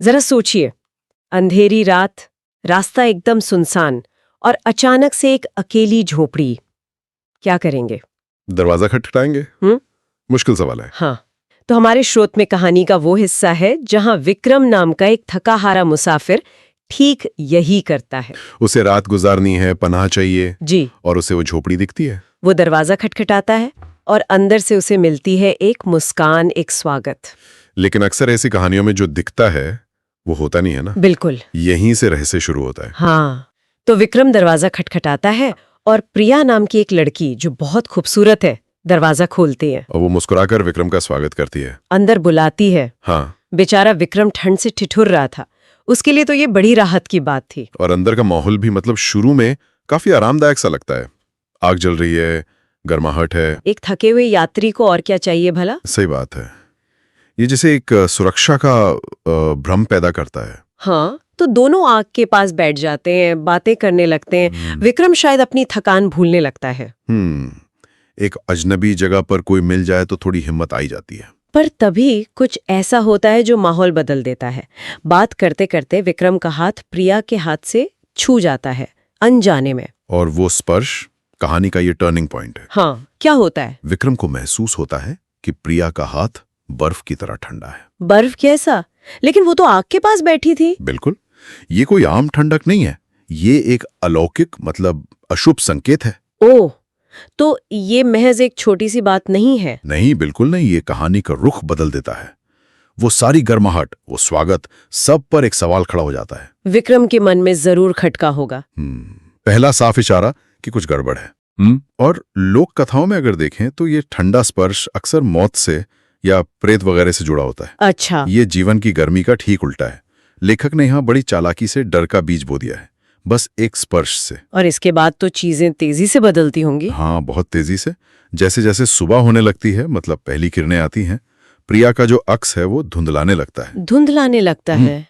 जरा सोचिए, अंधेरी रात, रास्ता एकदम सुनसान और अचानक से एक अकेली झोपड़ी। क्या करेंगे? दरवाजा खटखटाएंगे? मुश्किल सवाल है। हाँ, तो हमारे स्रोत में कहानी का वो हिस्सा है जहां विक्रम नाम का एक थकाहारा मुसाफिर ठीक यही करता है। उसे रात गुजारनी है, पनाह चाहिए जी। और उसे वो झोपड़ी दिखती है। वो दरवाजा खटखटाता है और अंदर से उसे मिलती है एक मुस्कान, एक स्वागत। लेकिन अक्सर ऐसी कहानियों में जो दिखता है वो होता नहीं है ना। बिल्कुल। यहीं से रहस्य शुरू होता है। हाँ, तो विक्रम दरवाजा खटखटाता है और प्रिया नाम की एक लड़की जो बहुत खूबसूरत है दरवाजा खोलती है और वो मुस्कुराकर विक्रम का स्वागत करती है, अंदर बुलाती है। हाँ। बेचारा विक्रम ठंड से ठिठुर रहा था, उसके लिए तो ये बड़ी राहत की बात थी। और अंदर का माहौल भी मतलब शुरू में काफी आरामदायक सा लगता है। आग जल रही है, गर्माहट है। एक थके हुए यात्री को और क्या चाहिए भला। सही बात है। ये जैसे एक सुरक्षा का भ्रम पैदा करता है। हाँ, तो दोनों आग के पास बैठ जाते हैं, बातें करने लगते हैं। विक्रम शायद अपनी थकान भूलने लगता है। एक अजनबी जगह पर कोई मिल जाए तो थोड़ी हिम्मत आई जाती है। पर तभी कुछ ऐसा होता है जो माहौल बदल देता है। बात करते करते विक्रम का हाथ प्रिया के हाथ से छू जाता है, अनजाने में। और वो स्पर्श कहानी का ये टर्निंग पॉइंट है। हाँ, क्या होता है? विक्रम को महसूस होता है कि प्रिया का हाथ बर्फ की तरह ठंडा है। बर्फ कैसा? लेकिन वो तो आग के पास बैठी थी। बिल्कुल, ये कोई आम ठंडक नहीं है, ये एक अलौकिक मतलब अशुभ संकेत है। ओह, तो ये महज एक छोटी सी बात नहीं है। नहीं, बिल्कुल नहीं, ये कहानी का रुख बदल देता है। वो सारी गर्माहट, वो स्वागत, सब पर एक सवाल खड़ा हो जाता है। विक्रम के मन में जरूर खटका होगा। पहला साफ इशारा कि कुछ गड़बड़ है। और लोक कथाओं में अगर देखें तो ये ठंडा स्पर्श अक्सर मौत से या प्रेत वगैरह से जुड़ा होता है। अच्छा। ये जीवन की गर्मी का ठीक उल्टा है। लेखक ने यहाँ बड़ी चालाकी से डर का बीज बो दिया है, बस एक स्पर्श से। और इसके बाद तो चीजें तेजी से बदलती होंगी। हाँ, बहुत तेजी से। जैसे जैसे सुबह होने लगती है, मतलब पहली किरणें आती हैं, प्रिया का जो अक्स है वो धुंधलाने लगता है। धुंधलाने लगता है?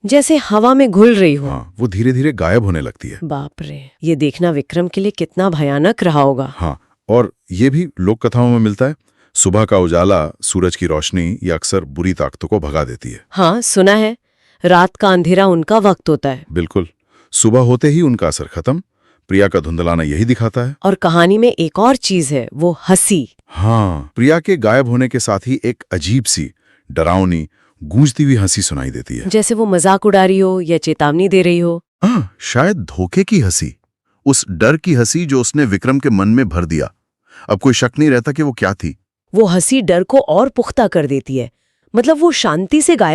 जैसे हवा में घुल रही हो। हाँ, वो धीरे धीरे गायब होने लगती है। बाप रे, ये देखना विक्रम के लिए कितना भयानक रहा होगा। हाँ, और ये भी लोक कथाओं में मिलता है। सुबह का उजाला, सूरज की रोशनी, ये अक्सर बुरी ताकतों को भगा देती है। हाँ, सुना है, रात का अंधेरा उनका वक्त होता है। बिल्कुल, सुबह होते ही उनका असर खत्म। प्रिया का धुंधलाना यही दिखाता है। और कहानी में एक और चीज है, वो हंसी। हाँ, प्रिया के गायब होने के साथ ही एक अजीब सी, डरावनी, गूंजती हुई हंसी सुनाई देती है, जैसे वो मजाक उड़ा रही हो या चेतावनी दे रही हो। हाँ, शायद धोखे की हंसी, उस डर की हंसी जो उसने विक्रम के मन में भर दिया। अब कोई शक नहीं रहता कि वो क्या थी। वो हंसी डर को और पुख्ता कर देती है, मतलब वो शांति से गायब